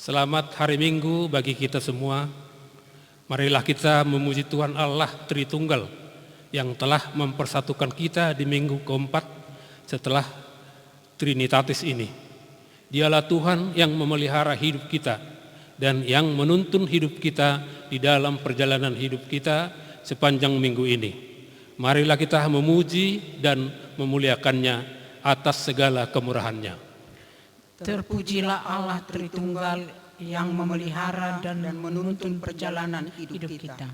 Selamat hari Minggu bagi kita semua. Marilah kita memuji Tuhan Allah Tritunggal yang telah mempersatukan kita di minggu keempat setelah Trinitatis ini. Dialah Tuhan yang memelihara hidup kita dan yang menuntun hidup kita di dalam perjalanan hidup kita sepanjang minggu ini. Marilah kita memuji dan memuliakannya atas segala kemurahannya. Terpujilah Allah Tritunggal yang memelihara dan menuntun perjalanan hidup kita.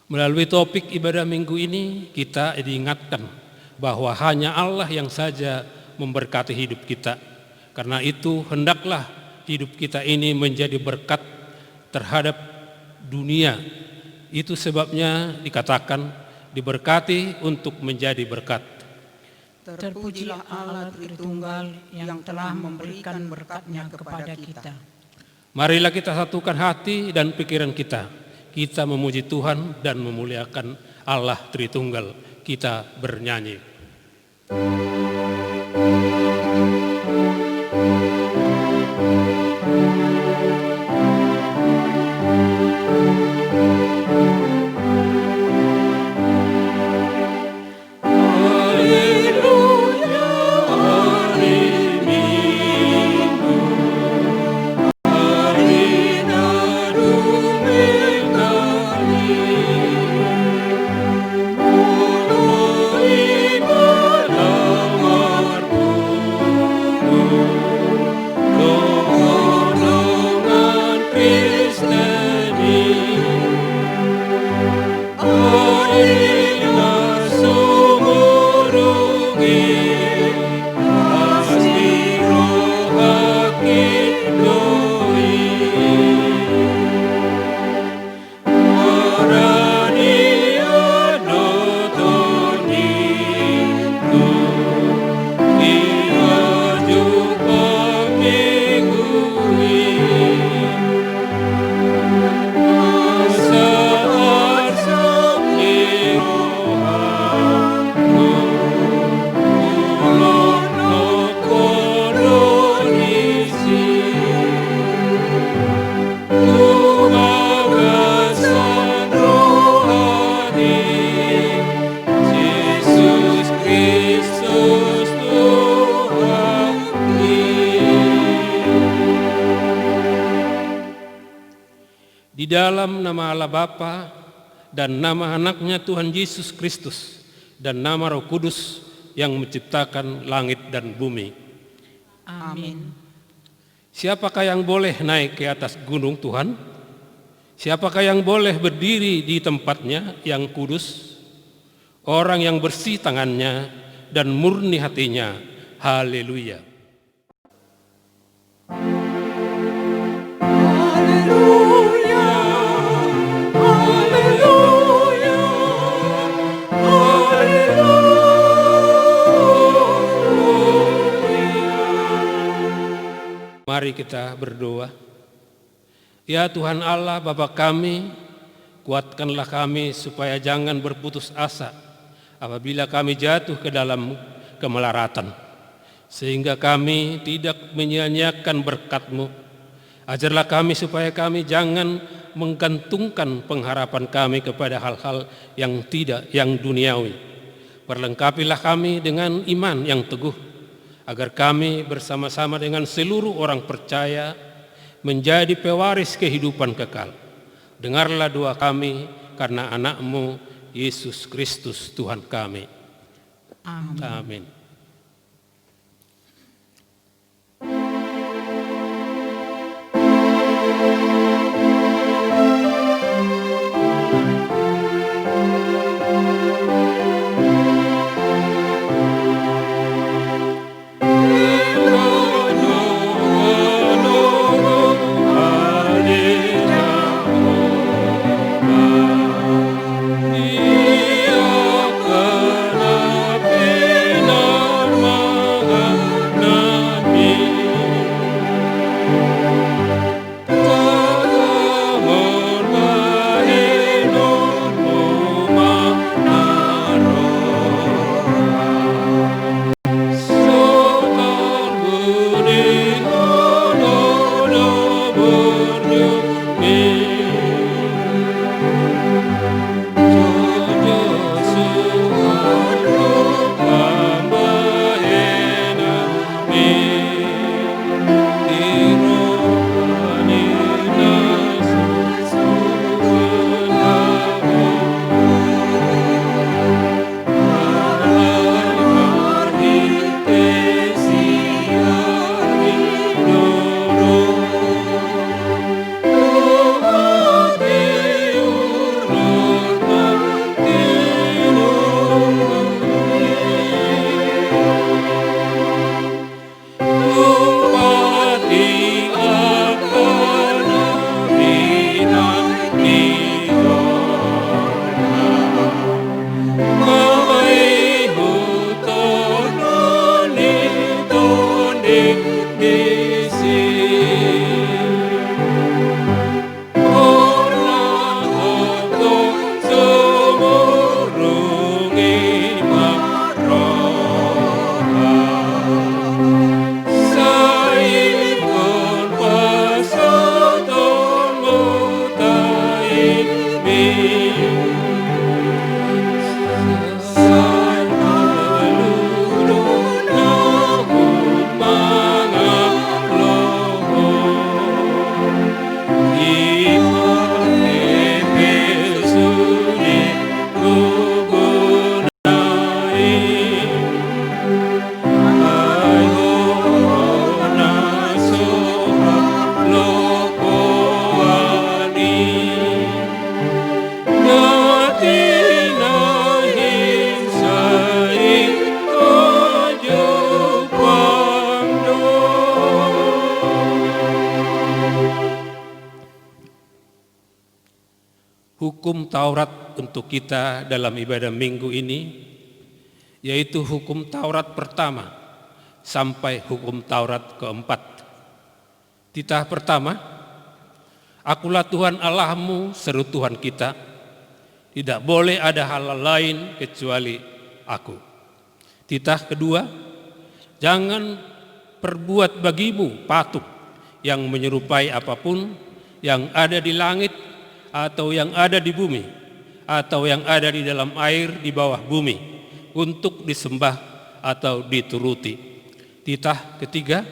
Melalui topik ibadah minggu ini, kita diingatkan bahwa hanya Allah yang saja memberkati hidup kita. Karena itu hendaklah hidup kita ini menjadi berkat terhadap dunia. Itu sebabnya dikatakan diberkati untuk menjadi berkat. Terpujilah Allah Tritunggal yang telah memberikan berkat-Nya kepada kita. Marilah kita satukan hati dan pikiran kita. Kita memuji Tuhan dan memuliakan Allah Tritunggal. Kita bernyanyi. Di dalam nama Allah Bapa dan nama anaknya Tuhan Yesus Kristus dan nama Roh Kudus yang menciptakan langit dan bumi. Amin. Siapakah yang boleh naik ke atas gunung Tuhan? Siapakah yang boleh berdiri di tempatnya yang kudus? Orang yang bersih tangannya dan murni hatinya. Haleluya. Mari kita berdoa. Ya Tuhan Allah Bapa kami, kuatkanlah kami supaya jangan berputus asa apabila kami jatuh ke dalam kemelaratan, sehingga kami tidak menyia-nyiakan berkat-Mu. Ajarlah kami supaya kami jangan menggantungkan pengharapan kami kepada hal-hal yang duniawi. Perlengkapilah kami dengan iman yang teguh, agar kami bersama-sama dengan seluruh orang percaya menjadi pewaris kehidupan kekal. Dengarlah doa kami karena anak-Mu Yesus Kristus Tuhan kami. Amin. Amin. Dia kena bina hukum Taurat untuk kita dalam ibadah minggu ini, yaitu hukum Taurat pertama sampai hukum Taurat keempat. Titah pertama, Akulah Tuhan Allahmu, seru Tuhan kita, tidak boleh ada hal lain kecuali Aku. Titah kedua, jangan perbuat bagimu patung yang menyerupai apapun yang ada di langit atau yang ada di bumi atau yang ada di dalam air di bawah bumi untuk disembah atau dituruti. Titah ketiga,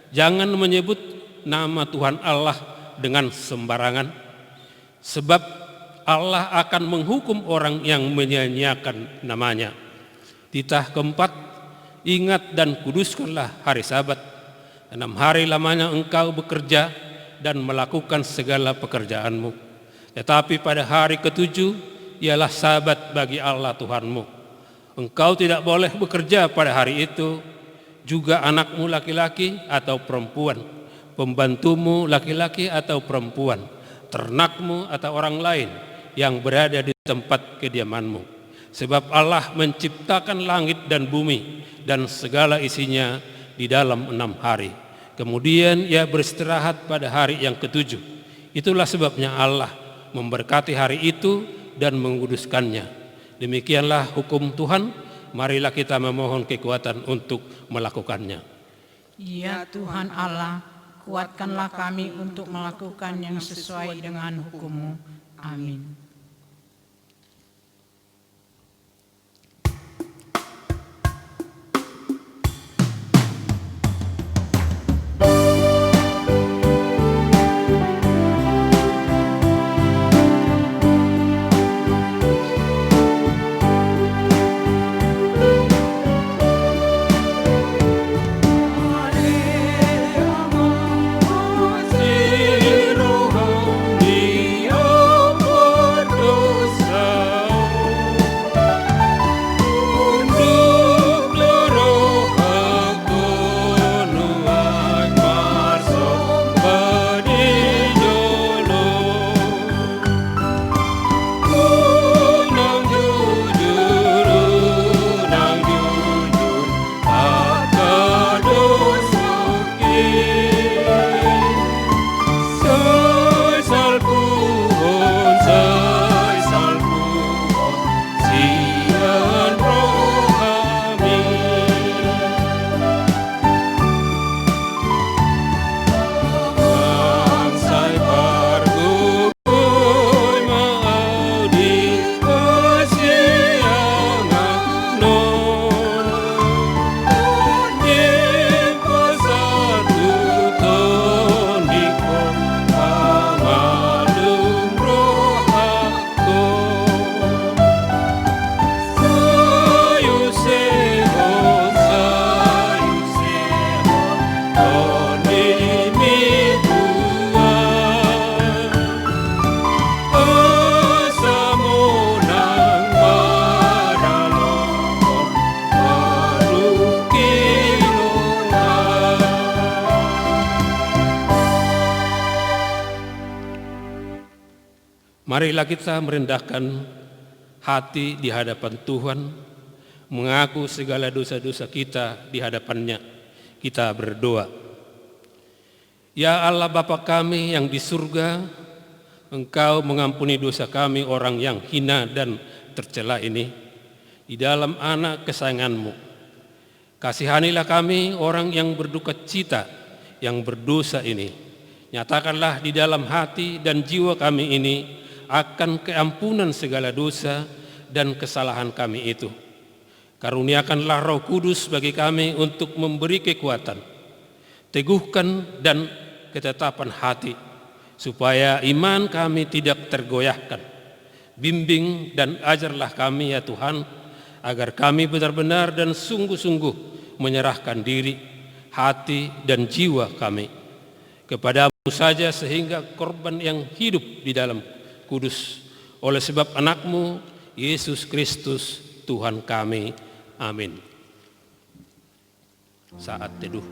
jangan menyebut nama Tuhan Allah dengan sembarangan, sebab Allah akan menghukum orang yang menyia-nyiakan namanya. Titah keempat, ingat dan kuduskanlah hari Sabat. 6 hari lamanya engkau bekerja dan melakukan segala pekerjaanmu. Tetapi pada hari ketujuh ialah Sabat bagi Allah Tuhanmu. Engkau tidak boleh bekerja pada hari itu, juga anakmu laki-laki atau perempuan, pembantumu laki-laki atau perempuan, ternakmu atau orang lain yang berada di tempat kediamanmu. Sebab Allah menciptakan langit dan bumi dan segala isinya di dalam 6 hari. Kemudian ia beristirahat pada hari yang ketujuh. Itulah sebabnya Allah memberkati hari itu dan menguduskannya. Demikianlah hukum Tuhan, marilah kita memohon kekuatan untuk melakukannya. Ya Tuhan Allah, kuatkanlah kami untuk melakukan yang sesuai dengan hukum-Mu. Amin. Marilah kita merendahkan hati di hadapan Tuhan, mengaku segala dosa-dosa kita di hadapan-Nya. Kita berdoa. Ya Allah Bapa kami yang di surga, Engkau mengampuni dosa kami orang yang hina dan tercela ini di dalam anak kesayangan-Mu. Kasihanilah kami orang yang berduka cita, yang berdosa ini. Nyatakanlah di dalam hati dan jiwa kami ini akan keampunan segala dosa dan kesalahan kami itu. Karuniakanlah Roh Kudus bagi kami untuk memberi kekuatan, teguhkan dan ketetapan hati, supaya iman kami tidak tergoyahkan. Bimbing dan ajarlah kami ya Tuhan, agar kami benar-benar dan sungguh-sungguh menyerahkan diri, hati dan jiwa kami kepadamu saja, sehingga korban yang hidup di dalam kudus oleh sebab anak-Mu Yesus Kristus Tuhan kami. Amin. Saat teduh.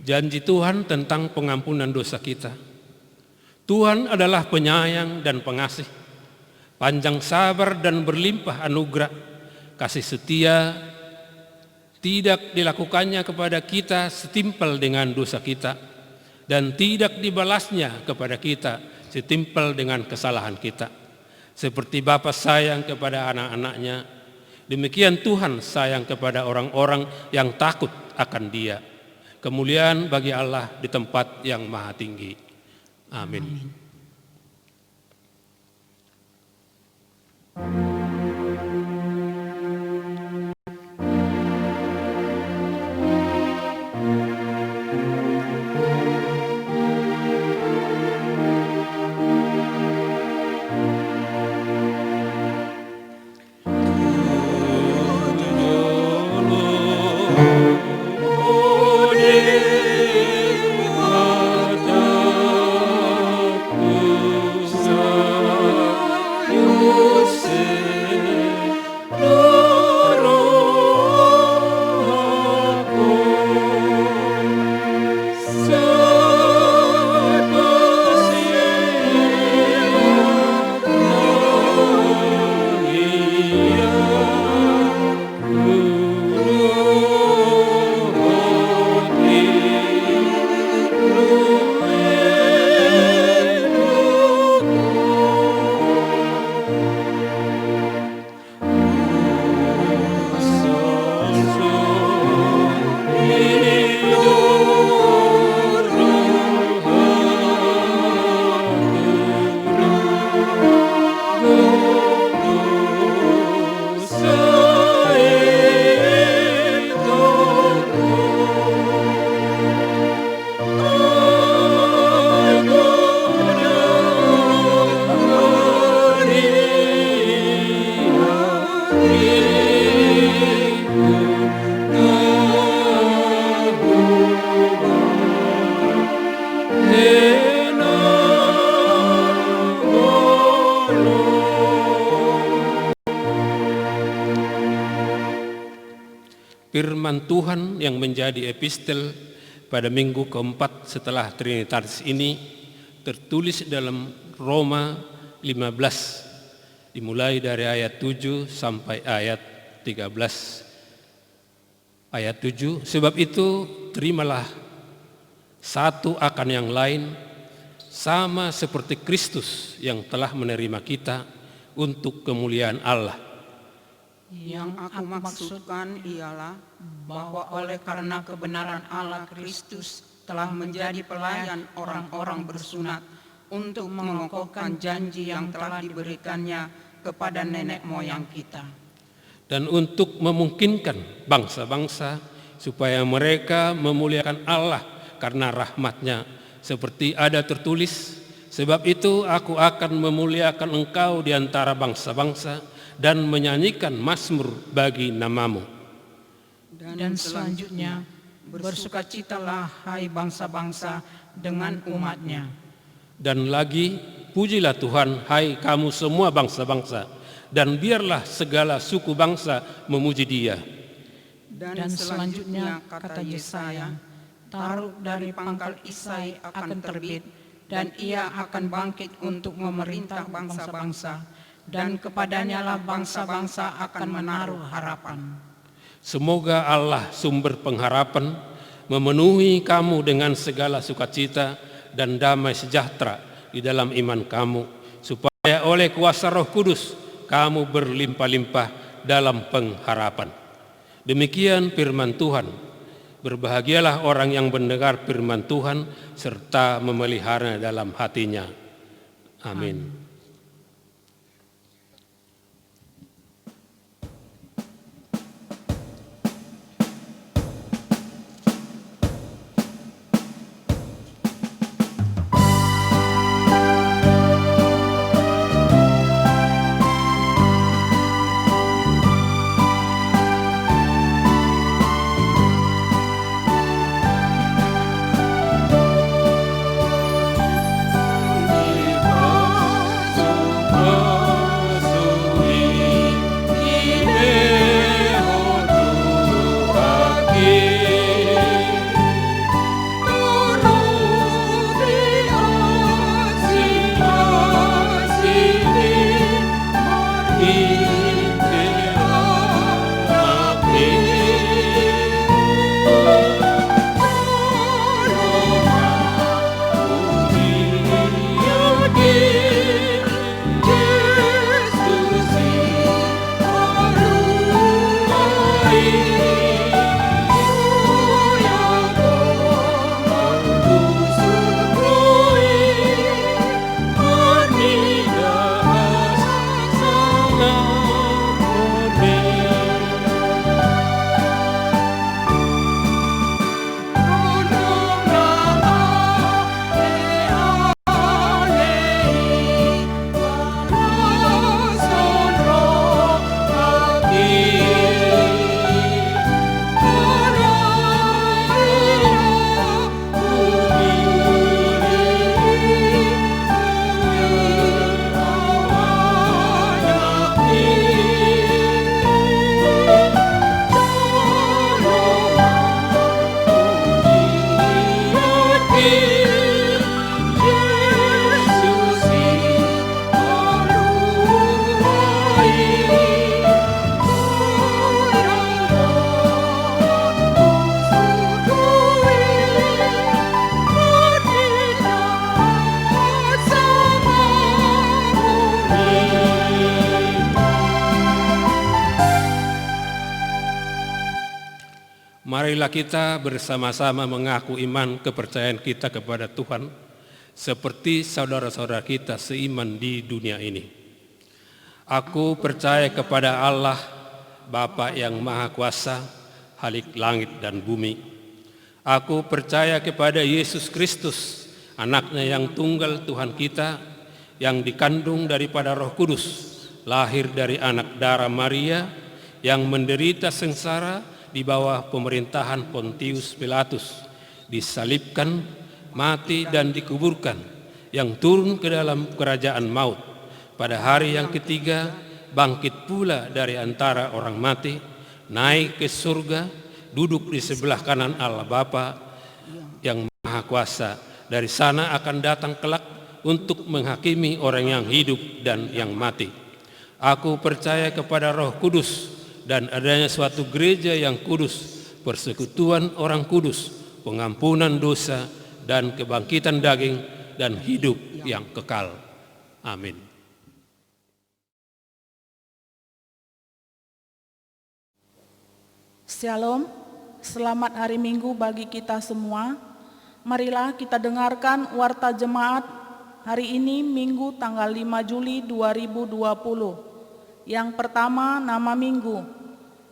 Janji Tuhan tentang pengampunan dosa kita. Tuhan adalah penyayang dan pengasih, panjang sabar dan berlimpah anugerah, kasih setia tidak dilakukannya kepada kita setimpal dengan dosa kita, dan tidak dibalasnya kepada kita setimpal dengan kesalahan kita. Seperti Bapa sayang kepada anak-anaknya, demikian Tuhan sayang kepada orang-orang yang takut akan Dia. Kemuliaan bagi Allah di tempat yang maha tinggi. Amin. Firman Tuhan yang menjadi epistel pada minggu keempat setelah Trinitatis ini tertulis dalam Roma 15, dimulai dari ayat 7 sampai ayat 13. Ayat 7, sebab itu terimalah satu akan yang lain, sama seperti Kristus yang telah menerima kita untuk kemuliaan Allah. Yang aku maksudkan ialah bahwa oleh karena kebenaran Allah, Kristus telah menjadi pelayan orang-orang bersunat untuk mengokohkan janji yang telah diberikannya kepada nenek moyang kita. Dan untuk memungkinkan bangsa-bangsa supaya mereka memuliakan Allah karena rahmat-Nya, seperti ada tertulis, sebab itu aku akan memuliakan engkau di antara bangsa-bangsa dan menyanyikan mazmur bagi namamu. Dan selanjutnya, bersukacitalah hai bangsa-bangsa dengan umat-Nya. Dan lagi, pujilah Tuhan hai kamu semua bangsa-bangsa, dan biarlah segala suku bangsa memuji Dia. Dan selanjutnya kata Yesaya, taruh dari pangkal Isai akan terbit, dan ia akan bangkit untuk memerintah bangsa-bangsa, dan kepadanya lah bangsa-bangsa akan menaruh harapan. Semoga Allah sumber pengharapan memenuhi kamu dengan segala sukacita dan damai sejahtera di dalam iman kamu, supaya oleh kuasa Roh Kudus kamu berlimpah-limpah dalam pengharapan. Demikian firman Tuhan. Berbahagialah orang yang mendengar firman Tuhan serta memeliharanya dalam hatinya. Amin. marilah kita bersama-sama mengaku iman kepercayaan kita kepada Tuhan, seperti saudara-saudara kita seiman di dunia ini. Aku percaya kepada Allah, Bapa yang Maha Kuasa, Khalik langit dan bumi. Aku percaya kepada Yesus Kristus, anaknya yang tunggal Tuhan kita, yang dikandung daripada Roh Kudus, lahir dari anak darah Maria, yang menderita sengsara di bawah pemerintahan Pontius Pilatus, disalibkan, mati dan dikuburkan, yang turun ke dalam kerajaan maut. Pada hari yang ketiga, bangkit pula dari antara orang mati, naik ke surga, duduk di sebelah kanan Allah Bapa yang Maha Kuasa. Dari sana akan datang kelak untuk menghakimi orang yang hidup dan yang mati. Aku percaya kepada Roh Kudus dan adanya suatu gereja yang kudus, persekutuan orang kudus, pengampunan dosa dan kebangkitan daging dan hidup yang kekal. Amin. Shalom, selamat hari Minggu bagi kita semua. Marilah kita dengarkan warta jemaat hari ini Minggu tanggal 5 Juli 2020. Yang pertama, nama Minggu.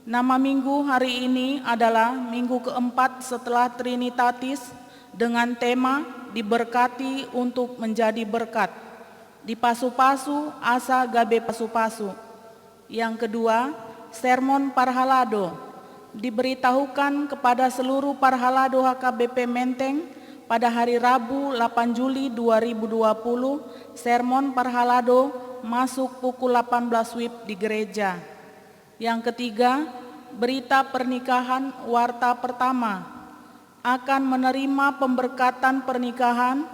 Nama Minggu hari ini adalah Minggu keempat setelah Trinitatis dengan tema diberkati untuk menjadi berkat. Di Pasu-Pasu, asa gabe Pasu-Pasu. Yang kedua, Sermon Parhalado. Diberitahukan kepada seluruh Parhalado HKBP Menteng pada hari Rabu 8 Juli 2020, Sermon Parhalado masuk pukul 18 WIB di gereja. Yang ketiga, berita pernikahan warta pertama. Akan menerima pemberkatan pernikahan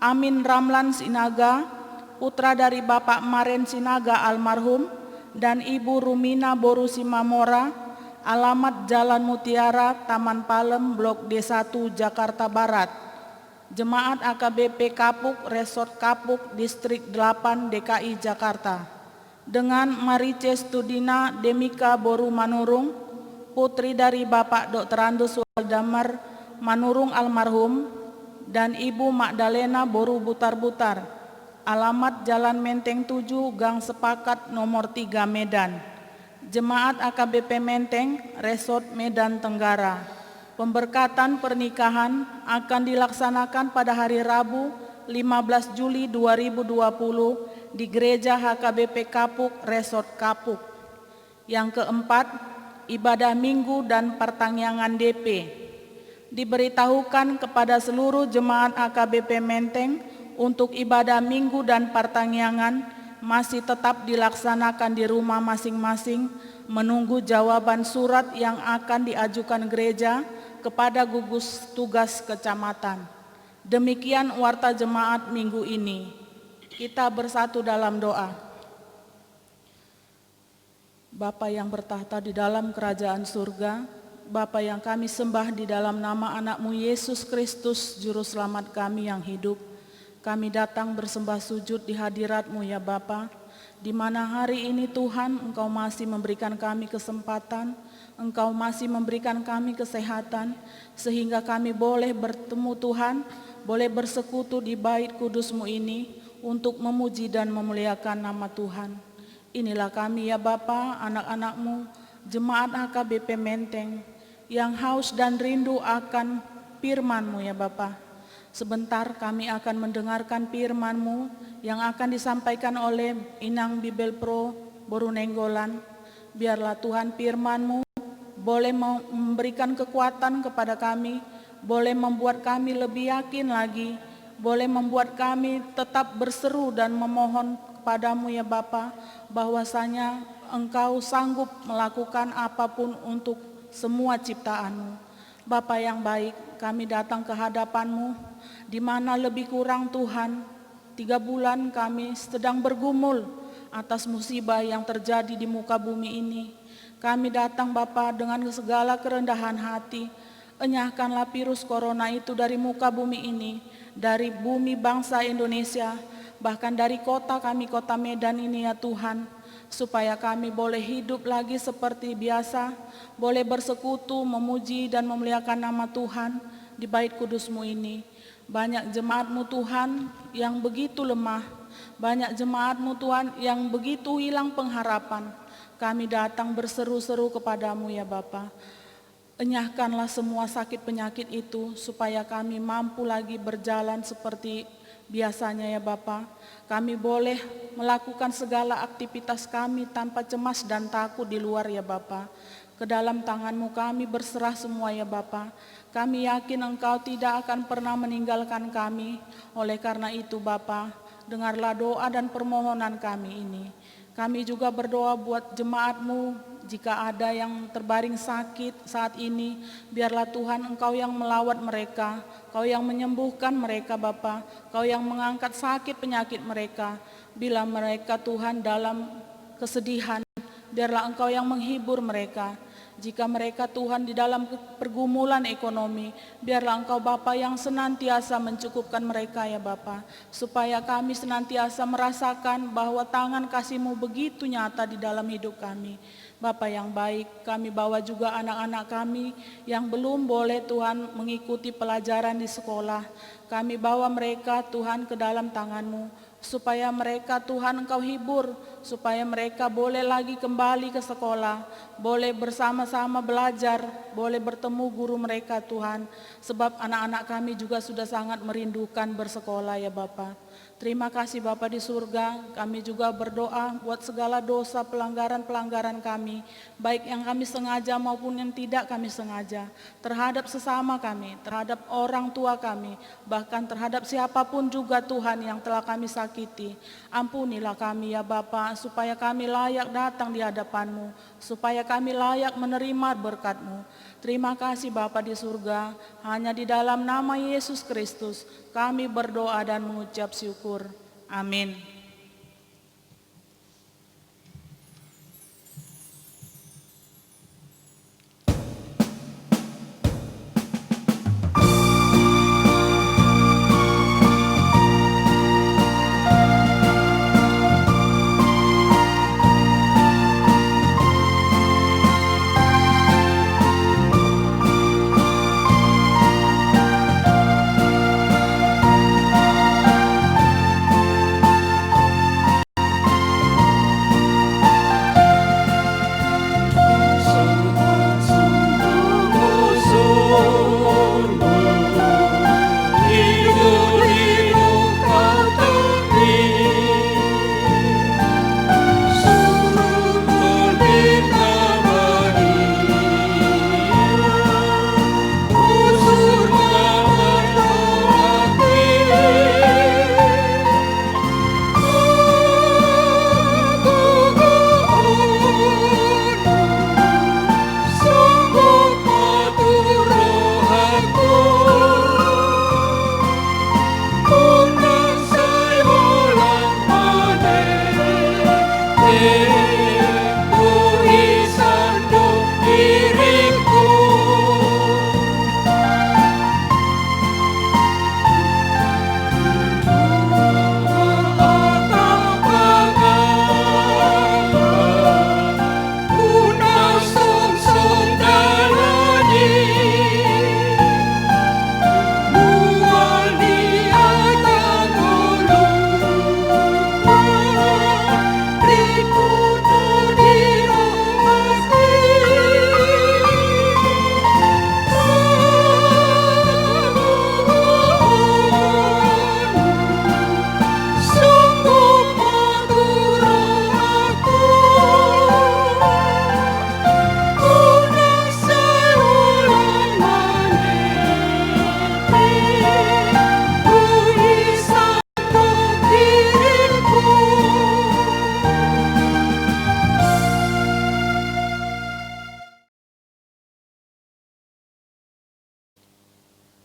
Amin Ramlan Sinaga, putra dari Bapak Maren Sinaga almarhum, dan Ibu Rumina Borusi Mamora, alamat Jalan Mutiara, Taman Palem, Blok D1, Jakarta Barat. Jemaat AKBP Kapuk, Resort Kapuk, Distrik 8, DKI Jakarta. Dengan Marice Studina Demika Boru Manurung, putri dari Bapak Dr. Andus Waldamar Manurung almarhum, dan Ibu Magdalena Boru Butar-Butar, alamat Jalan Menteng 7, Gang Sepakat nomor 3 Medan. Jemaat AKBP Menteng, Resort Medan Tenggara. Pemberkatan pernikahan akan dilaksanakan pada hari Rabu 15 Juli 2020 di Gereja HKBP Kapuk, Resort Kapuk. Yang keempat, ibadah Minggu dan pertangyangan DP. Diberitahukan kepada seluruh jemaat AKBP Menteng untuk ibadah Minggu dan pertangyangan masih tetap dilaksanakan di rumah masing-masing, menunggu jawaban surat yang akan diajukan gereja kepada gugus tugas kecamatan. Demikian warta jemaat minggu ini. Kita bersatu dalam doa. Bapa yang bertahta di dalam kerajaan surga, Bapa yang kami sembah di dalam nama anak-Mu Yesus Kristus, Juru Selamat kami yang hidup, kami datang bersembah sujud di hadirat-Mu ya Bapa, di mana hari ini Tuhan Engkau masih memberikan kami kesempatan, Engkau masih memberikan kami kesehatan, sehingga kami boleh bertemu Tuhan, boleh bersekutu di bait kudus-Mu ini, untuk memuji dan memuliakan nama Tuhan. Inilah kami ya Bapa, anak-anak-Mu, jemaat HKBP Menteng, yang haus dan rindu akan firman-Mu ya Bapa. Sebentar kami akan mendengarkan firman-Mu yang akan disampaikan oleh Inang Bibel Pro Boru Nenggolan. Biarlah Tuhan firman-Mu boleh memberikan kekuatan kepada kami, boleh membuat kami lebih yakin lagi, boleh membuat kami tetap berseru dan memohon kepadamu ya Bapa, bahwasanya Engkau sanggup melakukan apapun untuk semua ciptaan-Mu. Bapa yang baik, kami datang ke hadapan-Mu, di mana lebih kurang Tuhan, 3 bulan kami sedang bergumul atas musibah yang terjadi di muka bumi ini. Kami datang Bapa dengan segala kerendahan hati, enyahkanlah virus corona itu dari muka bumi ini, dari bumi bangsa Indonesia, bahkan dari kota kami, kota Medan ini ya Tuhan. supaya kami boleh hidup lagi seperti biasa, boleh bersekutu, memuji dan memuliakan nama Tuhan di bait kudus-Mu ini. Banyak jemaat-Mu Tuhan yang begitu lemah, banyak jemaat-Mu Tuhan yang begitu hilang pengharapan. Kami datang berseru-seru kepadamu ya Bapa. Enyahkanlah semua sakit penyakit itu supaya kami mampu lagi berjalan seperti biasanya ya Bapa. Kami boleh melakukan segala aktivitas kami tanpa cemas dan takut di luar ya Bapa. Ke dalam tangan-Mu kami berserah semua ya Bapa. Kami yakin Engkau tidak akan pernah meninggalkan kami. Oleh karena itu Bapa, dengarlah doa dan permohonan kami ini. Kami juga berdoa buat jemaat-Mu. Jika ada yang terbaring sakit saat ini, biarlah Tuhan Engkau yang melawat mereka, Kau yang menyembuhkan mereka Bapa, Kau yang mengangkat sakit penyakit mereka. Bila mereka Tuhan dalam kesedihan, biarlah Engkau yang menghibur mereka. Jika mereka Tuhan di dalam pergumulan ekonomi, biarlah Engkau Bapa yang senantiasa mencukupkan mereka ya Bapa, supaya kami senantiasa merasakan bahwa tangan kasih-Mu begitu nyata di dalam hidup kami. Bapa yang baik, kami bawa juga anak-anak kami yang belum boleh Tuhan mengikuti pelajaran di sekolah. Kami bawa mereka Tuhan ke dalam tangan-Mu, supaya mereka Tuhan Engkau hibur, supaya mereka boleh lagi kembali ke sekolah, boleh bersama-sama belajar, boleh bertemu guru mereka Tuhan, sebab anak-anak kami juga sudah sangat merindukan bersekolah ya Bapa. Terima kasih Bapa di surga, kami juga berdoa buat segala dosa pelanggaran-pelanggaran kami, baik yang kami sengaja maupun yang tidak kami sengaja, terhadap sesama kami, terhadap orang tua kami, bahkan terhadap siapapun juga Tuhan yang telah kami sakiti. Ampunilah kami ya Bapa, supaya kami layak datang di hadapan-Mu, supaya kami layak menerima berkat-Mu. Terima kasih Bapa di surga, hanya di dalam nama Yesus Kristus kami berdoa dan mengucap syukur. Amin.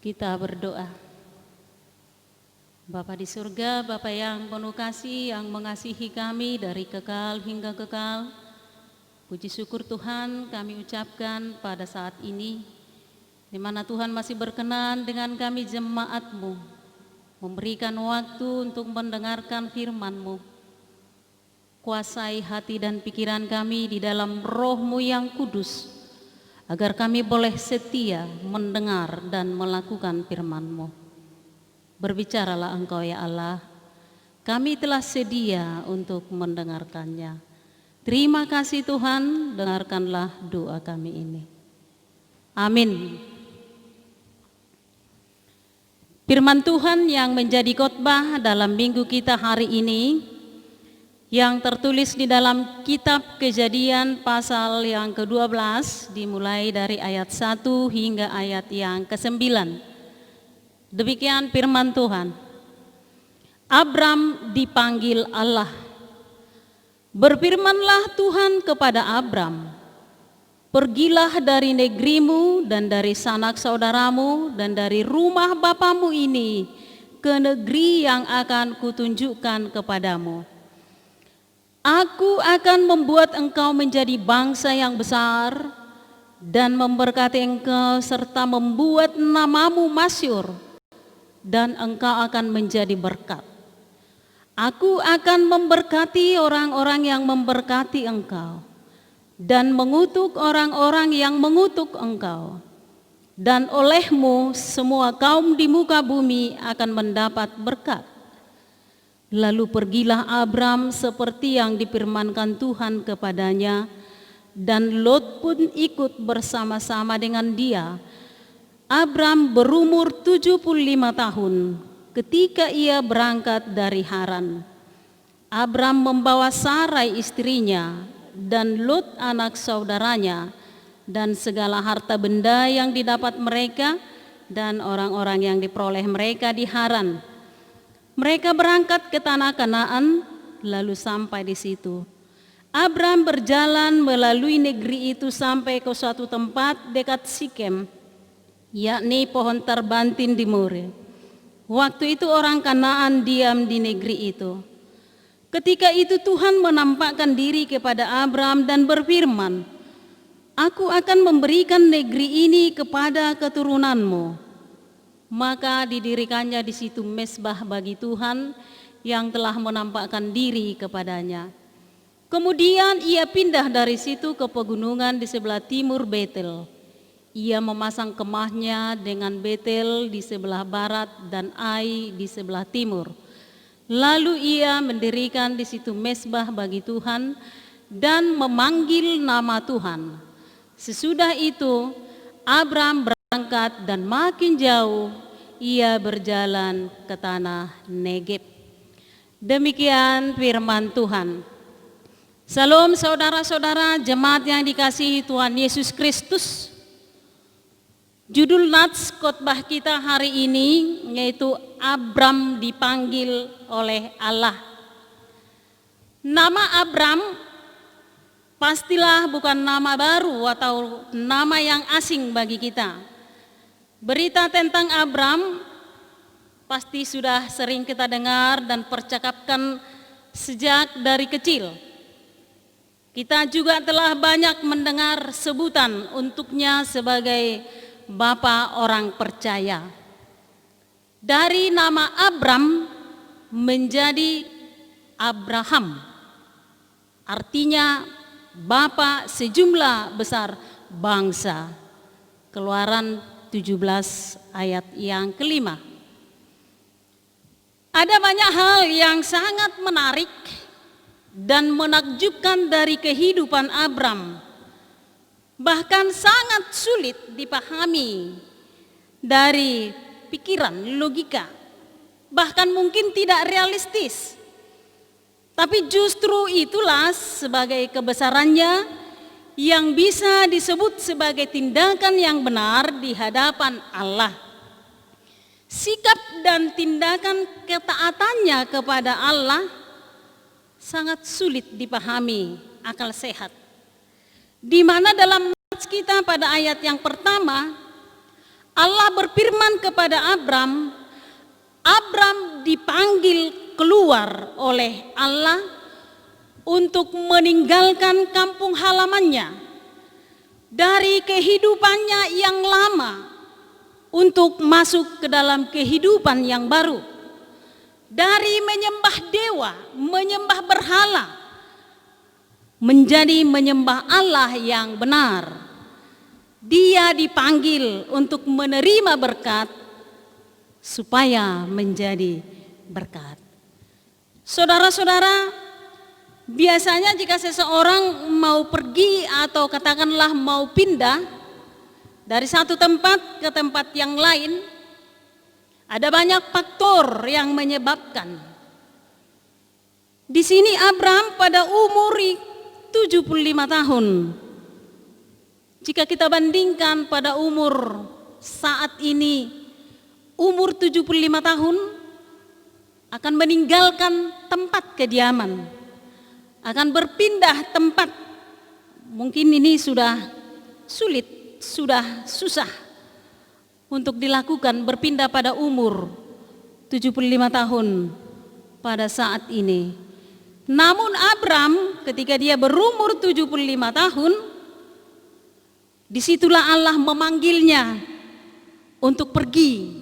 Kita berdoa. Bapa di surga, Bapa yang penuh kasih, yang mengasihi kami dari kekal hingga kekal, puji syukur Tuhan kami ucapkan pada saat ini, di mana Tuhan masih berkenan dengan kami jemaat-Mu, memberikan waktu untuk mendengarkan firman-Mu. Kuasai hati dan pikiran kami di dalam Roh-Mu yang kudus, agar kami boleh setia mendengar dan melakukan firman-Mu. Berbicaralah Engkau ya Allah, kami telah sedia untuk mendengarkannya. Terima kasih Tuhan, dengarkanlah doa kami ini. Amin. Firman Tuhan yang menjadi khotbah dalam minggu kita hari ini, yang tertulis di dalam kitab Kejadian pasal yang ke-12, dimulai dari ayat 1 hingga ayat yang ke-9. Demikian firman Tuhan. Abram dipanggil Allah. Berfirmanlah Tuhan kepada Abram, pergilah dari negerimu dan dari sanak saudaramu dan dari rumah bapamu ini ke negeri yang akan kutunjukkan kepadamu. Aku akan membuat engkau menjadi bangsa yang besar dan memberkati engkau serta membuat namamu masyhur, dan engkau akan menjadi berkat. Aku akan memberkati orang-orang yang memberkati engkau dan mengutuk orang-orang yang mengutuk engkau. Dan olehmu semua kaum di muka bumi akan mendapat berkat. Lalu pergilah Abram seperti yang difirmankan Tuhan kepadanya, dan Lot pun ikut bersama-sama dengan dia. Abram berumur 75 tahun ketika ia berangkat dari Haran. Abram membawa Sarai istrinya dan Lot anak saudaranya dan segala harta benda yang didapat mereka dan orang-orang yang diperoleh mereka di Haran. Mereka berangkat ke tanah Kanaan, lalu sampai di situ. Abram berjalan melalui negeri itu sampai ke suatu tempat dekat Sikem, yakni pohon terbantin di More. Waktu itu orang Kanaan diam di negeri itu. Ketika itu Tuhan menampakkan diri kepada Abram dan berfirman, Aku akan memberikan negeri ini kepada keturunanmu. Maka didirikannya di situ mezbah bagi Tuhan yang telah menampakkan diri kepadanya. Kemudian ia pindah dari situ ke pegunungan di sebelah timur Betel. Ia memasang kemahnya dengan Betel di sebelah barat dan Ai di sebelah timur. Lalu ia mendirikan di situ mezbah bagi Tuhan dan memanggil nama Tuhan. Sesudah itu Abram berangkat dan makin jauh ia berjalan ke tanah Negeb. Demikian firman Tuhan. Salam saudara-saudara jemaat yang dikasihi Tuhan Yesus Kristus. Judul nats khotbah kita hari ini yaitu Abram dipanggil oleh Allah. Nama Abram pastilah bukan nama baru atau nama yang asing bagi kita. Berita tentang Abram pasti sudah sering kita dengar dan percakapkan sejak dari kecil. Kita juga telah banyak mendengar sebutan untuknya sebagai Bapa orang percaya. Dari nama Abram menjadi Abraham, artinya Bapa sejumlah besar bangsa. Keluaran 17 ayat yang kelima. Ada banyak hal yang sangat menarik dan menakjubkan dari kehidupan Abram. Bahkan sangat sulit dipahami dari pikiran, logika. Bahkan mungkin tidak realistis. Tapi justru itulah sebagai kebesarannya yang bisa disebut sebagai tindakan yang benar di hadapan Allah. Sikap dan tindakan ketaatannya kepada Allah sangat sulit dipahami akal sehat. Di mana dalam nats kita pada ayat yang pertama, Allah berfirman kepada Abram, Abram dipanggil keluar oleh Allah untuk meninggalkan kampung halamannya dari kehidupannya yang lama untuk masuk ke dalam kehidupan yang baru, dari menyembah dewa, menyembah berhala, menjadi menyembah Allah yang benar. Dia dipanggil untuk menerima berkat supaya menjadi berkat. Saudara-saudara, biasanya jika seseorang mau pergi atau katakanlah mau pindah dari satu tempat ke tempat yang lain, ada banyak faktor yang menyebabkan. Di sini Abraham pada umur 75 tahun. Jika kita bandingkan pada umur saat ini, umur 75 tahun akan meninggalkan tempat kediaman, akan berpindah tempat. Mungkin ini sudah sulit, sudah susah untuk dilakukan, berpindah pada umur 75 tahun pada saat ini. Namun Abraham ketika dia berumur 75 tahun, disitulah Allah memanggilnya untuk pergi,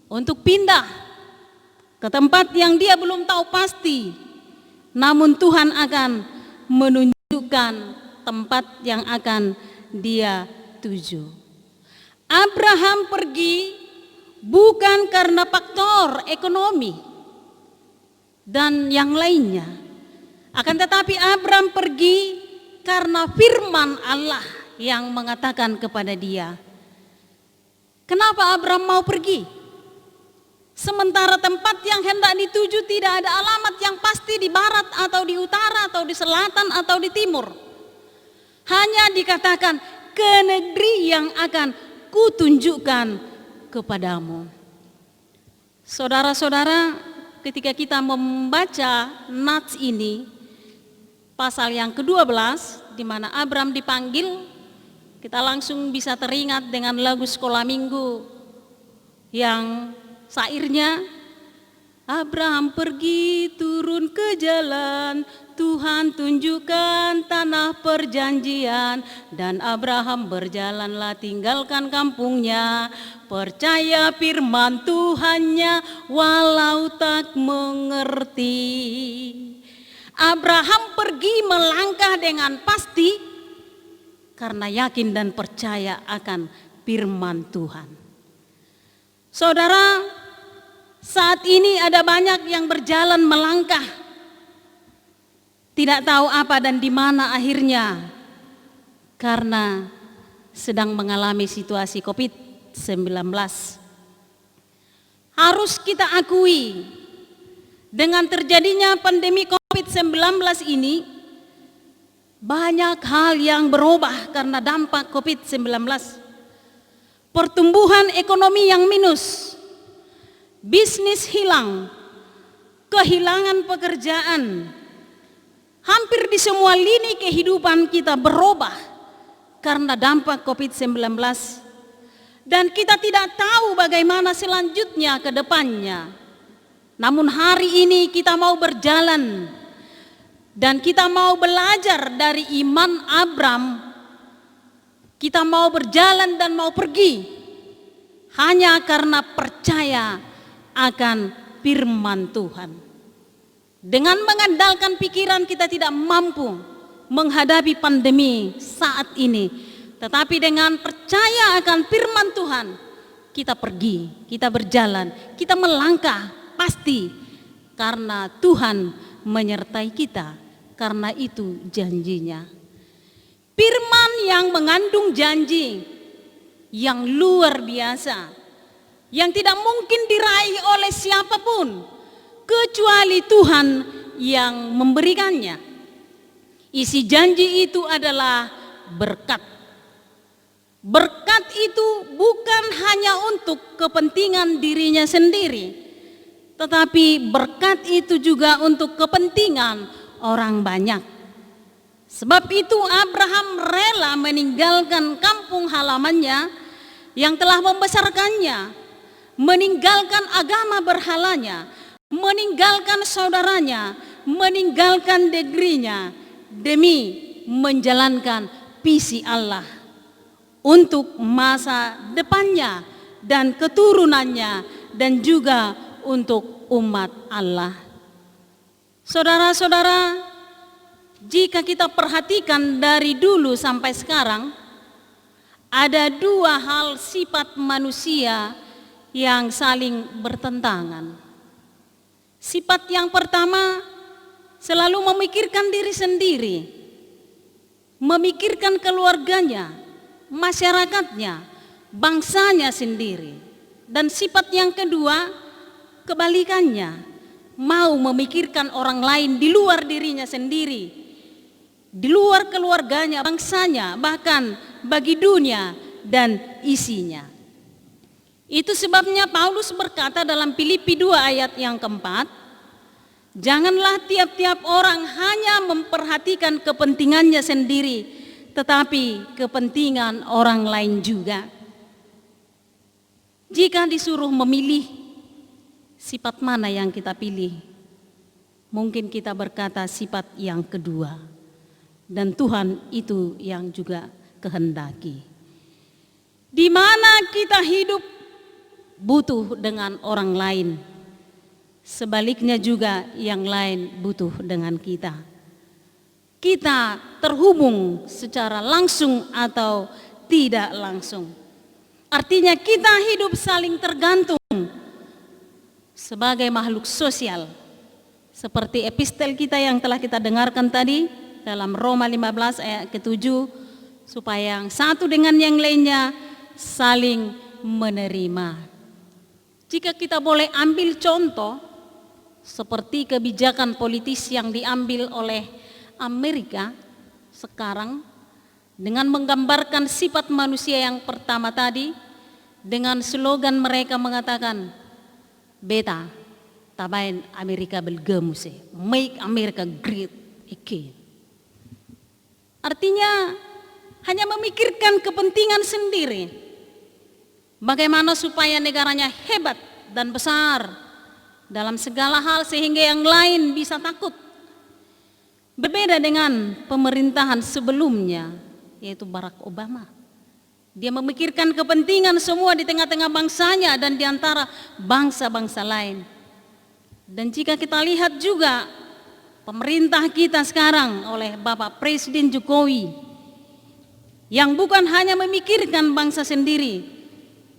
untuk pindah ke tempat yang dia belum tahu pasti. Namun Tuhan akan menunjukkan tempat yang akan dia tuju. Abraham pergi bukan karena faktor ekonomi dan yang lainnya. Akan tetapi Abraham pergi karena firman Allah yang mengatakan kepada dia. Kenapa Abraham mau pergi? Sementara tempat yang hendak dituju tidak ada alamat yang pasti di barat atau di utara atau di selatan atau di timur. Hanya dikatakan ke negeri yang akan kutunjukkan kepadamu. Saudara-saudara, ketika kita membaca nats ini, pasal yang ke-12 di mana Abraham dipanggil, kita langsung bisa teringat dengan lagu sekolah minggu yang sairnya, Abraham pergi turun ke jalan, Tuhan tunjukkan tanah perjanjian, dan Abraham berjalanlah tinggalkan kampungnya, percaya firman Tuhannya walau tak mengerti. Abraham pergi melangkah dengan pasti karena yakin dan percaya akan firman Tuhan. Saudara, saat ini ada banyak yang berjalan melangkah, tidak tahu apa dan di mana akhirnya, karena sedang mengalami situasi COVID-19. Harus kita akui, dengan terjadinya pandemi COVID-19 ini, banyak hal yang berubah karena dampak COVID-19. Pertumbuhan ekonomi yang minus, bisnis hilang, kehilangan pekerjaan. Hampir di semua lini kehidupan kita berubah karena dampak COVID-19. Dan kita tidak tahu bagaimana selanjutnya ke depannya. Namun hari ini kita mau berjalan dan kita mau belajar dari iman Abraham. Kita mau berjalan dan mau pergi hanya karena percaya akan firman Tuhan. Dengan mengandalkan pikiran kita tidak mampu menghadapi pandemi saat ini. Tetapi dengan percaya akan firman Tuhan, kita pergi, kita berjalan, kita melangkah pasti karena Tuhan menyertai kita. Karena itu janjinya. Firman yang mengandung janji yang luar biasa, yang tidak mungkin diraih oleh siapapun kecuali Tuhan yang memberikannya. Isi janji itu adalah berkat. Berkat itu bukan hanya untuk kepentingan dirinya sendiri, tetapi berkat itu juga untuk kepentingan orang banyak. Sebab itu Abraham rela meninggalkan kampung halamannya yang telah membesarkannya, meninggalkan agama berhalanya, meninggalkan saudaranya, meninggalkan negerinya demi menjalankan visi Allah untuk masa depannya dan keturunannya dan juga untuk umat Allah. Saudara-saudara, jika kita perhatikan dari dulu sampai sekarang, ada dua hal sifat manusia yang saling bertentangan. Sifat yang pertama, selalu memikirkan diri sendiri, memikirkan keluarganya, masyarakatnya, bangsanya sendiri. Dan sifat yang kedua, kebalikannya, mau memikirkan orang lain di luar dirinya sendiri, di luar keluarganya, bangsanya, bahkan bagi dunia dan isinya. Itu sebabnya Paulus berkata dalam Filipi 2 ayat yang keempat, janganlah tiap-tiap orang hanya memperhatikan kepentingannya sendiri, tetapi kepentingan orang lain juga. Jika disuruh memilih, sifat mana yang kita pilih? Mungkin kita berkata sifat yang kedua. Dan Tuhan itu yang juga kehendaki. Di mana kita hidup butuh dengan orang lain. Sebaliknya juga yang lain butuh dengan kita. Kita terhubung secara langsung atau tidak langsung. Artinya kita hidup saling tergantung sebagai makhluk sosial. Seperti epistel kita yang telah kita dengarkan tadi dalam Roma 15 ayat ke-7, supaya yang satu dengan yang lainnya saling menerima. Jika kita boleh ambil contoh seperti kebijakan politis yang diambil oleh Amerika sekarang dengan menggambarkan sifat manusia yang pertama tadi, dengan slogan mereka mengatakan beta tabain Amerika belgemuse, make America great again. Artinya hanya memikirkan kepentingan sendiri. Bagaimana supaya negaranya hebat dan besar dalam segala hal sehingga yang lain bisa takut. Berbeda dengan pemerintahan sebelumnya, yaitu Barack Obama. Dia memikirkan kepentingan semua di tengah-tengah bangsanya dan di antara bangsa-bangsa lain. Dan jika kita lihat juga pemerintah kita sekarang oleh Bapak Presiden Jokowi, yang bukan hanya memikirkan bangsa sendiri,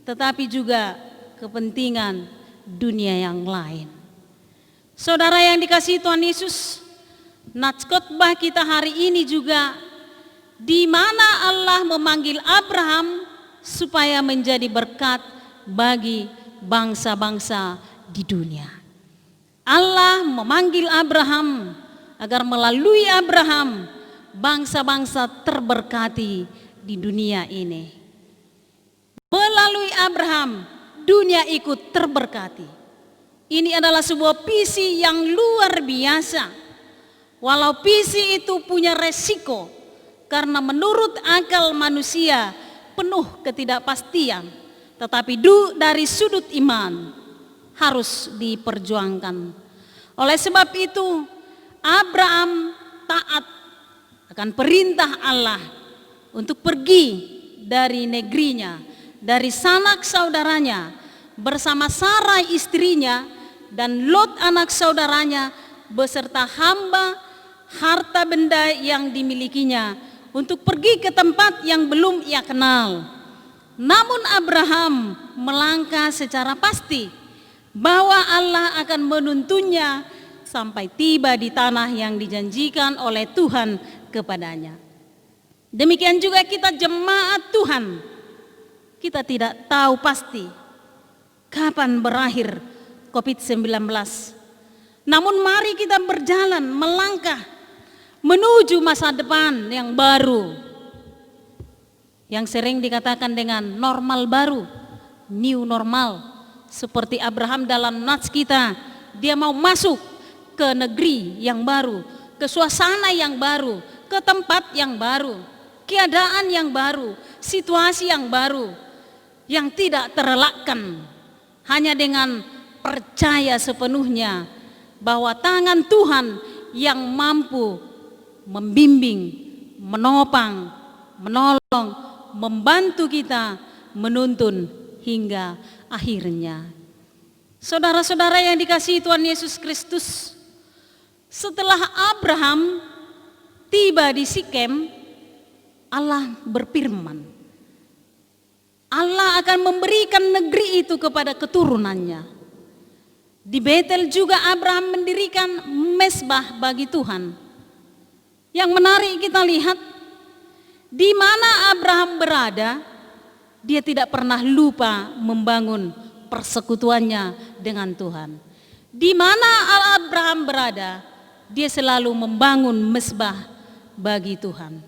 tetapi juga kepentingan dunia yang lain. Saudara yang dikasihi Tuhan Yesus, nats khotbah kita hari ini juga, di mana Allah memanggil Abraham supaya menjadi berkat bagi bangsa-bangsa di dunia. Allah memanggil Abraham agar melalui Abraham bangsa-bangsa terberkati di dunia ini. Melalui Abraham dunia ikut terberkati. Ini adalah sebuah visi yang luar biasa. Walau visi itu punya resiko, karena menurut akal manusia penuh ketidakpastian, tetapi dari sudut iman harus diperjuangkan. Oleh sebab itu Abraham taat akan perintah Allah untuk pergi dari negerinya, dari sanak saudaranya, bersama Sarai istrinya dan Lot anak saudaranya, beserta hamba, harta benda yang dimilikinya, untuk pergi ke tempat yang belum ia kenal. Namun Abraham melangkah secara pasti bahwa Allah akan menuntunnya sampai tiba di tanah yang dijanjikan oleh Tuhan kepadanya. Demikian juga kita jemaat Tuhan, kita tidak tahu pasti kapan berakhir COVID-19. Namun mari kita berjalan, melangkah menuju masa depan yang baru, yang sering dikatakan dengan normal baru, new normal. Seperti Abraham dalam nats kita, dia mau masuk ke negeri yang baru, ke suasana yang baru, ke tempat yang baru, keadaan yang baru, situasi yang baru, yang tidak terelakkan. Hanya dengan percaya sepenuhnya bahwa tangan Tuhan yang mampu membimbing, menopang, menolong, membantu kita menuntun hingga akhirnya. Saudara-saudara yang dikasihi Tuhan Yesus Kristus, setelah Abraham tiba di Sikem, Allah berfirman, Allah akan memberikan negeri itu kepada keturunannya. Di Betel juga Abraham mendirikan mezbah bagi Tuhan. Yang menarik kita lihat, di mana Abraham berada, dia tidak pernah lupa membangun persekutuannya dengan Tuhan. Di mana Abraham berada, dia selalu membangun mezbah bagi Tuhan.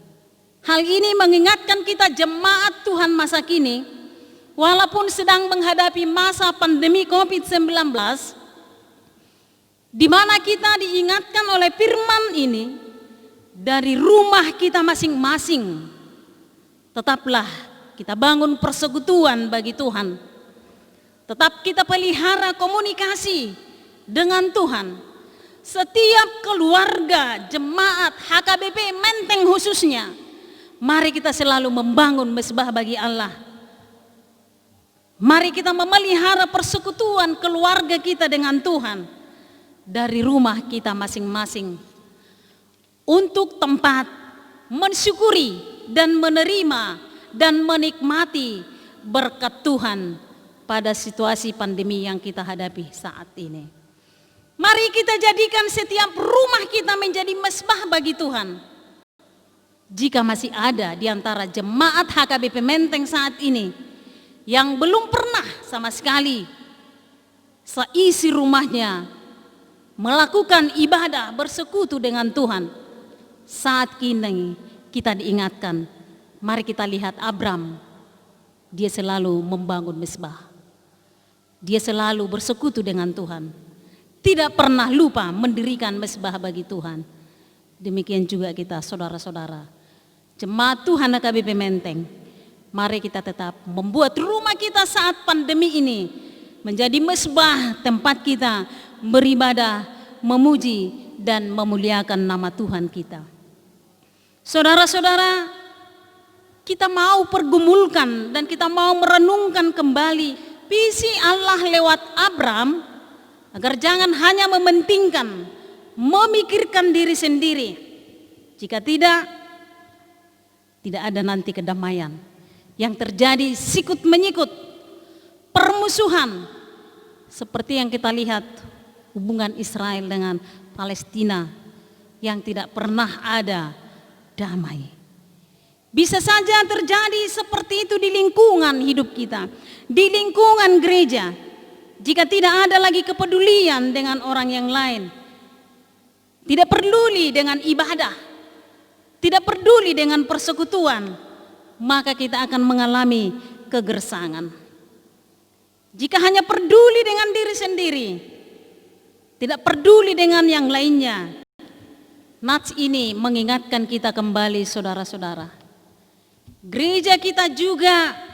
Hal ini mengingatkan kita jemaat Tuhan masa kini, walaupun sedang menghadapi masa pandemi COVID-19, di mana kita diingatkan oleh firman ini, dari rumah kita masing-masing, tetaplah kita bangun persekutuan bagi Tuhan. Tetap kita pelihara komunikasi dengan Tuhan. Setiap keluarga, jemaat, HKBP Menteng khususnya, mari kita selalu membangun mezbah bagi Allah. Mari kita memelihara persekutuan keluarga kita dengan Tuhan dari rumah kita masing-masing, untuk tempat mensyukuri dan menerima dan menikmati berkat Tuhan pada situasi pandemi yang kita hadapi saat ini. Mari kita jadikan setiap rumah kita menjadi mezbah bagi Tuhan. Jika masih ada di antara jemaat HKBP Menteng saat ini yang belum pernah sama sekali seisi rumahnya melakukan ibadah bersekutu dengan Tuhan, saat kini kita diingatkan, mari kita lihat Abraham, dia selalu membangun mezbah. Dia selalu bersekutu dengan Tuhan, tidak pernah lupa mendirikan mezbah bagi Tuhan. Demikian juga kita saudara-saudara, jemaat Tuhan HKBP Menteng, mari kita tetap membuat rumah kita saat pandemi ini menjadi mezbah tempat kita beribadah, memuji dan memuliakan nama Tuhan kita. Saudara-saudara, kita mau pergumulkan dan kita mau merenungkan kembali visi Allah lewat Abraham, agar jangan hanya mementingkan, memikirkan diri sendiri. Jika tidak ada nanti kedamaian. Yang terjadi sikut menyikut, permusuhan, seperti yang kita lihat hubungan Israel dengan Palestina yang tidak pernah ada damai. Bisa saja terjadi seperti itu di lingkungan hidup kita, di lingkungan gereja. Jika tidak ada lagi kepedulian dengan orang yang lain, tidak peduli dengan ibadah, tidak peduli dengan persekutuan, maka kita akan mengalami kegersangan. Jika hanya peduli dengan diri sendiri, tidak peduli dengan yang lainnya, nats ini mengingatkan kita kembali saudara-saudara. Gereja kita juga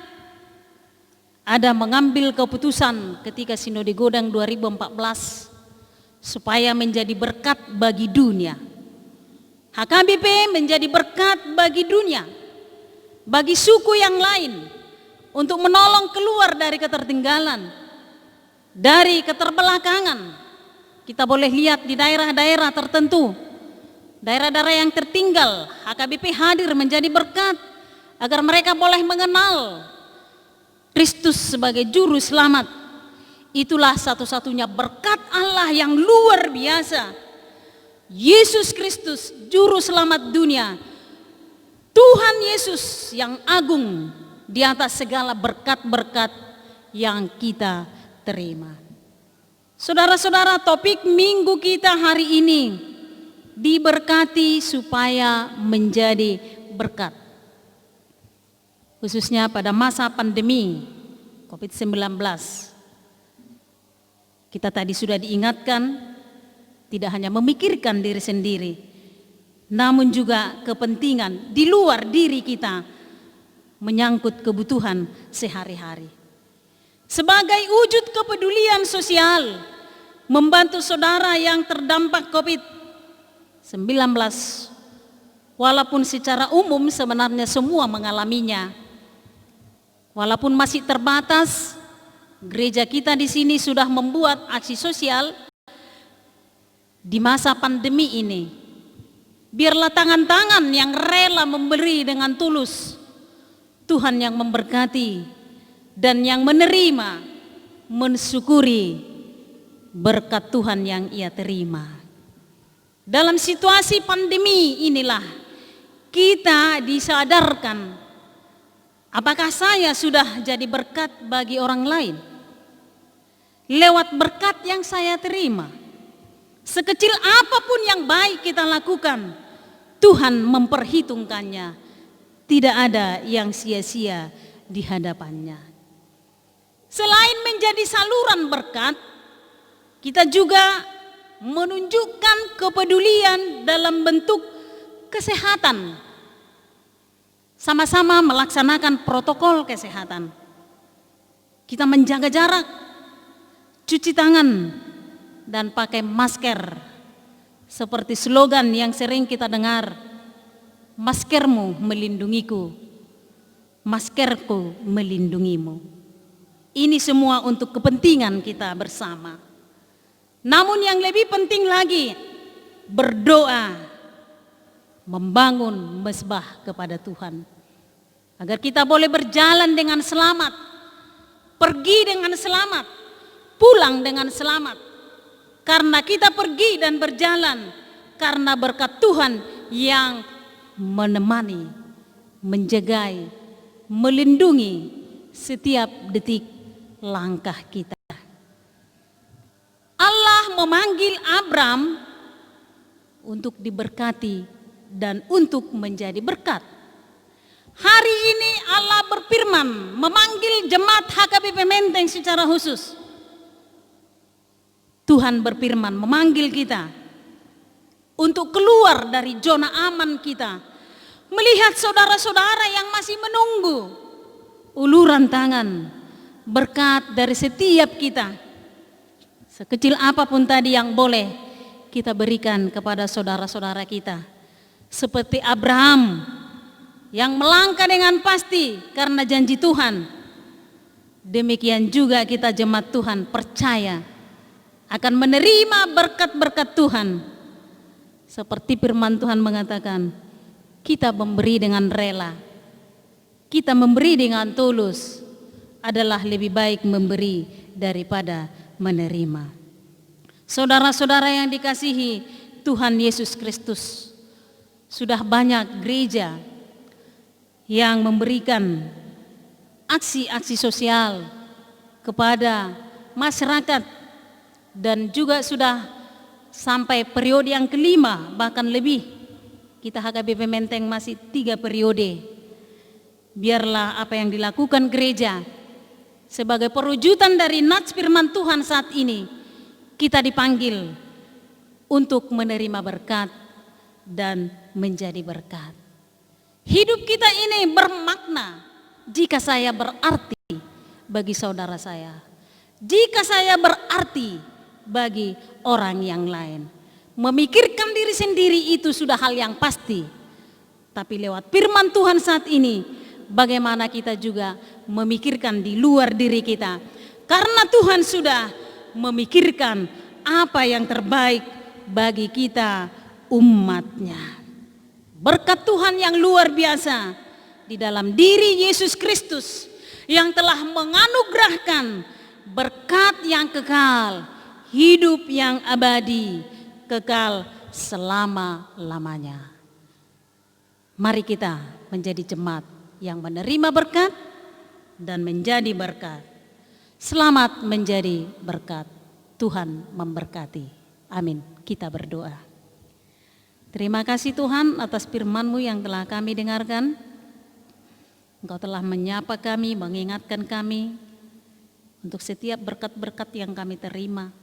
ada mengambil keputusan ketika Sinode Godang 2014 supaya menjadi berkat bagi dunia. HKBP menjadi berkat bagi dunia, bagi suku yang lain, untuk menolong keluar dari ketertinggalan, dari keterbelakangan. Kita boleh lihat di daerah-daerah tertentu, daerah-daerah yang tertinggal, HKBP hadir menjadi berkat agar mereka boleh mengenal Kristus sebagai juru selamat. Itulah satu-satunya berkat Allah yang luar biasa. Yesus Kristus, juru selamat dunia, Tuhan Yesus yang agung di atas segala berkat-berkat yang kita terima. Saudara-saudara, topik minggu kita hari ini, diberkati supaya menjadi berkat. Khususnya pada masa pandemi COVID-19. Kita tadi sudah diingatkan, tidak hanya memikirkan diri sendiri, namun juga kepentingan di luar diri kita, menyangkut kebutuhan sehari-hari. Sebagai wujud kepedulian sosial, membantu saudara yang terdampak COVID-19, walaupun secara umum sebenarnya semua mengalaminya. Walaupun masih terbatas, gereja kita di sini sudah membuat aksi sosial di masa pandemi ini. Biarlah tangan-tangan yang rela memberi dengan tulus, Tuhan yang memberkati dan yang menerima, mensyukuri berkat Tuhan yang ia terima. Dalam situasi pandemi inilah kita disadarkan, apakah saya sudah jadi berkat bagi orang lain? Lewat berkat yang saya terima, sekecil apapun yang baik kita lakukan, Tuhan memperhitungkannya. Tidak ada yang sia-sia di hadapannya. Selain menjadi saluran berkat, kita juga menunjukkan kepedulian dalam bentuk kesehatan. Sama-sama melaksanakan protokol kesehatan. Kita menjaga jarak, cuci tangan, dan pakai masker. Seperti slogan yang sering kita dengar, maskermu melindungiku, maskerku melindungimu. Ini semua untuk kepentingan kita bersama. Namun yang lebih penting lagi, berdoa, membangun mesbah kepada Tuhan. Agar kita boleh berjalan dengan selamat, pergi dengan selamat, pulang dengan selamat. Karena kita pergi dan berjalan karena berkat Tuhan yang menemani, menjagai, melindungi setiap detik langkah kita. Allah memanggil Abram untuk diberkati dan untuk menjadi berkat. Hari ini Allah berfirman memanggil jemaat HKBP Menteng secara khusus. Tuhan berfirman memanggil kita untuk keluar dari zona aman kita, melihat saudara-saudara yang masih menunggu uluran tangan berkat dari setiap kita. Sekecil apapun tadi yang boleh kita berikan kepada saudara-saudara kita. Seperti Abraham yang melangkah dengan pasti karena janji Tuhan. Demikian juga kita jemaat Tuhan percaya akan menerima berkat-berkat Tuhan. Seperti firman Tuhan mengatakan, kita memberi dengan rela, kita memberi dengan tulus, adalah lebih baik memberi daripada menerima. Saudara-saudara yang dikasihi Tuhan Yesus Kristus, sudah banyak gereja yang memberikan aksi-aksi sosial kepada masyarakat. Dan juga sudah sampai periode yang kelima, bahkan lebih. Kita HKBP Menteng masih 3 periode. Biarlah apa yang dilakukan gereja sebagai perwujudan dari nats firman Tuhan saat ini, kita dipanggil untuk menerima berkat dan menjadi berkat. Hidup kita ini bermakna jika saya berarti bagi saudara saya, jika saya berarti bagi orang yang lain. Memikirkan diri sendiri itu sudah hal yang pasti. Tapi lewat firman Tuhan saat ini, bagaimana kita juga memikirkan di luar diri kita. Karena Tuhan sudah memikirkan apa yang terbaik bagi kita umatnya. Berkat Tuhan yang luar biasa di dalam diri Yesus Kristus yang telah menganugerahkan berkat yang kekal, hidup yang abadi, kekal selama-lamanya. Mari kita menjadi jemaat yang menerima berkat dan menjadi berkat. Selamat menjadi berkat. Tuhan memberkati. Amin. Kita berdoa. Terima kasih Tuhan atas firman-Mu yang telah kami dengarkan. Engkau telah menyapa kami, mengingatkan kami untuk setiap berkat-berkat yang kami terima.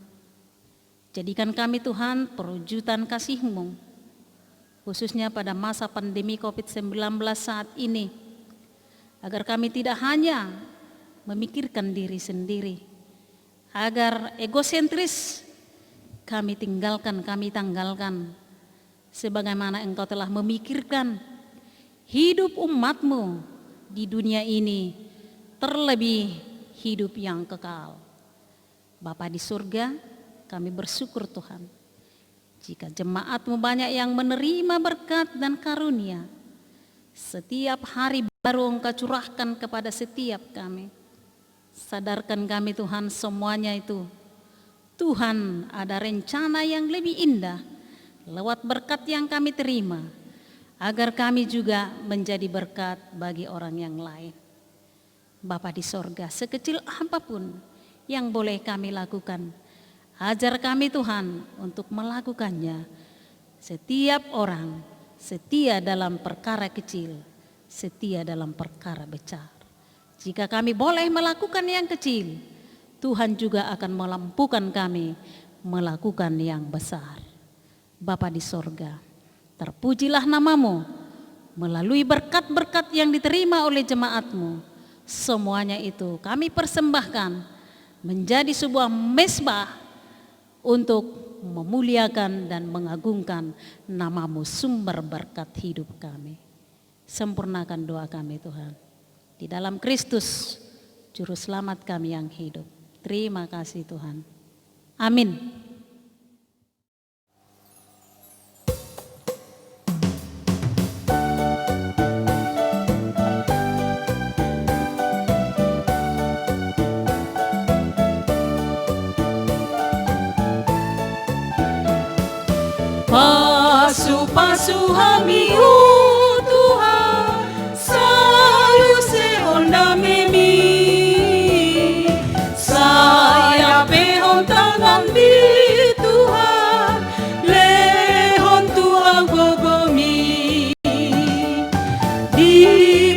Jadikan kami Tuhan perwujudan kasih-Mu, khususnya pada masa pandemi COVID-19 saat ini, agar kami tidak hanya memikirkan diri sendiri, agar egosentris kami tanggalkan, sebagaimana Engkau telah memikirkan hidup umat-Mu di dunia ini, terlebih hidup yang kekal. Bapa di surga, kami bersyukur Tuhan, Jika jemaat-Mu banyak yang menerima berkat dan karunia, setiap hari baru Engkau curahkan kepada setiap kami. Sadarkan kami Tuhan, semuanya itu Tuhan ada rencana yang lebih indah lewat berkat yang kami terima, agar kami juga menjadi berkat bagi orang yang lain. Bapa di sorga, sekecil apapun yang boleh kami lakukan, ajar kami Tuhan untuk melakukannya. Setiap orang setia dalam perkara kecil, setia dalam perkara besar. Jika kami boleh melakukan yang kecil, Tuhan juga akan melampukan kami melakukan yang besar. Bapa di sorga, terpujilah nama-Mu melalui berkat-berkat yang diterima oleh jemaat-Mu. Semuanya itu kami persembahkan menjadi sebuah mezbah untuk memuliakan dan mengagungkan nama-Mu, sumber berkat hidup kami. Sempurnakan doa kami Tuhan, di dalam Kristus Juru Selamat kami yang hidup. Terima kasih Tuhan. Amin. Pasu-pasu hami Tuhan, sayu sehonda memi, saya behon tangan di Tuhan, lehon Tuhan gogomi, di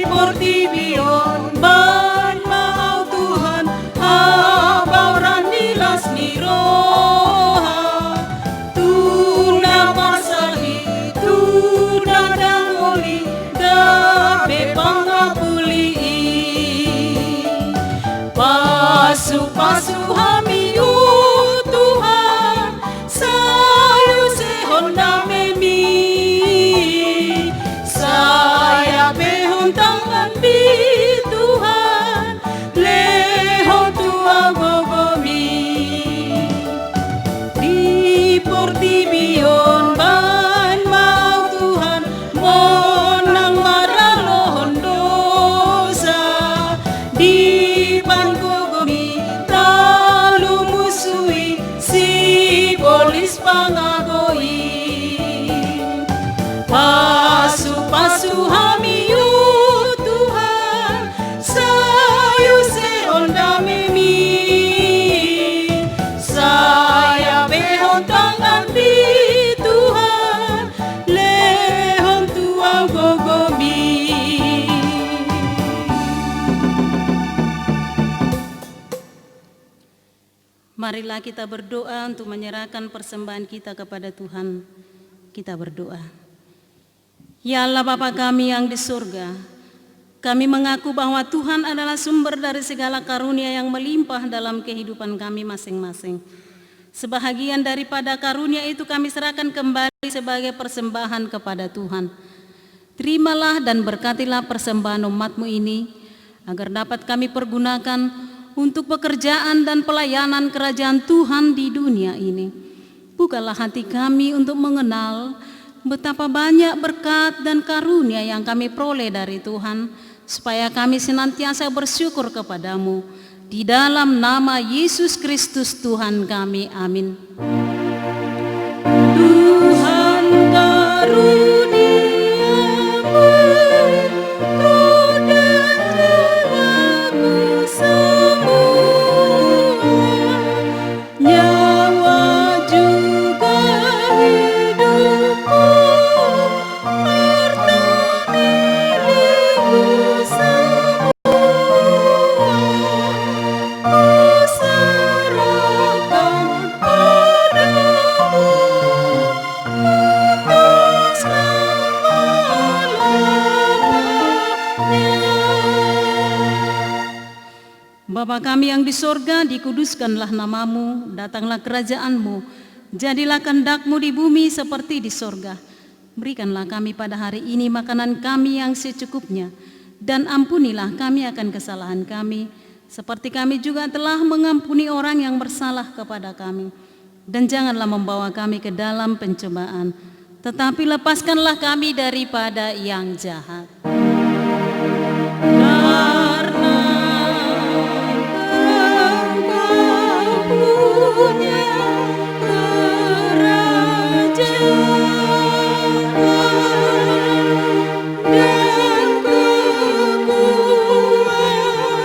portibion ban mau Tuhan, habauran nilas niroha, tuna masahi, tuna dangoli, dape pangapuli. Pasu-pasu hami Tuhan, sayu sehonda memi, saya behon tangan di Tuhan, lehon Tuhan gogomi, di portibion ban mau Tuhan, monang marah lohon dosa, di ban gogomi talu musui, si polis pangagoi. Pasu-pasu hami Tuhan, sayu sehonda memi, saya behon tangan di Tuhan, lehon Tuhan gogomi. Marilah kita berdoa untuk menyerahkan persembahan kita kepada Tuhan. Kita berdoa. Ya Allah Bapa kami yang di surga, kami mengaku bahwa Tuhan adalah sumber dari segala karunia yang melimpah dalam kehidupan kami masing-masing. Sebahagian daripada karunia itu kami serahkan kembali sebagai persembahan kepada Tuhan. Terimalah dan berkatilah persembahan umat-Mu ini, agar dapat kami pergunakan untuk pekerjaan dan pelayanan kerajaan Tuhan di dunia ini. Bukalah hati kami untuk mengenal betapa banyak berkat dan karunia yang kami peroleh dari Tuhan, supaya kami senantiasa bersyukur kepadamu. Di dalam nama Yesus Kristus Tuhan kami, amin. Tuhan karuniamu, Kau dan jiwaku semua, nyawa juga hidupku, harta milikku semua, ku serahkan padamu, untuk selama-lamanya. Bapa kami yang di sorga, dikuduskanlah nama-Mu, datanglah kerajaan-Mu, jadilah kehendak-Mu di bumi seperti di sorga. Berikanlah kami pada hari ini makanan kami yang secukupnya, dan ampunilah kami akan kesalahan kami, seperti kami juga telah mengampuni orang yang bersalah kepada kami. dan janganlah membawa kami ke dalam pencobaan, tetapi lepaskanlah kami daripada yang jahat. Karena Engkau punya kerajaan dan kekuasaan dan kemuliaan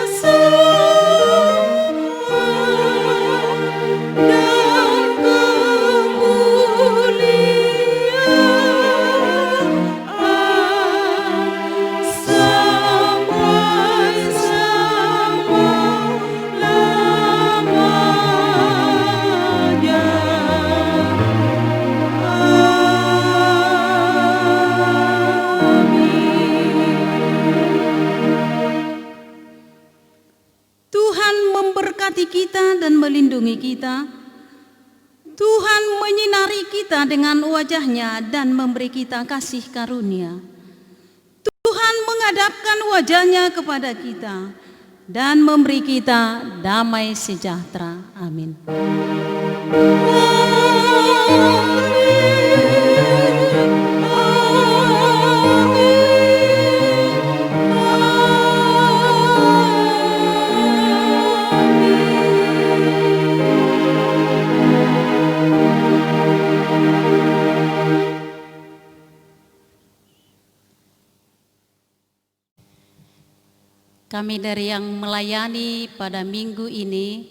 sampai selama-lamanya. Tuhan memberkati kita dan melindungi kita. Tuhan menyinari kita dengan wajah-Nya dan memberi kita kasih karunia. Tuhan menghadapkan wajah-Nya kepada kita dan memberi kita damai sejahtera. Amin. Kami dari yang melayani pada minggu ini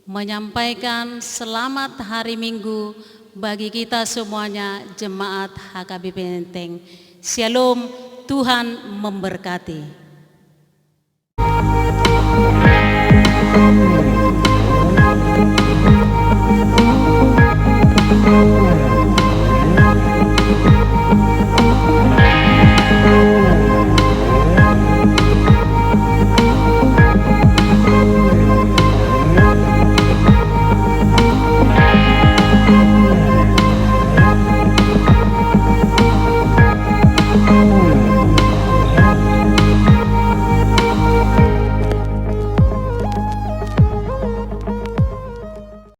menyampaikan selamat hari Minggu bagi kita semuanya, jemaat HKBP Menteng. Shalom, Tuhan memberkati.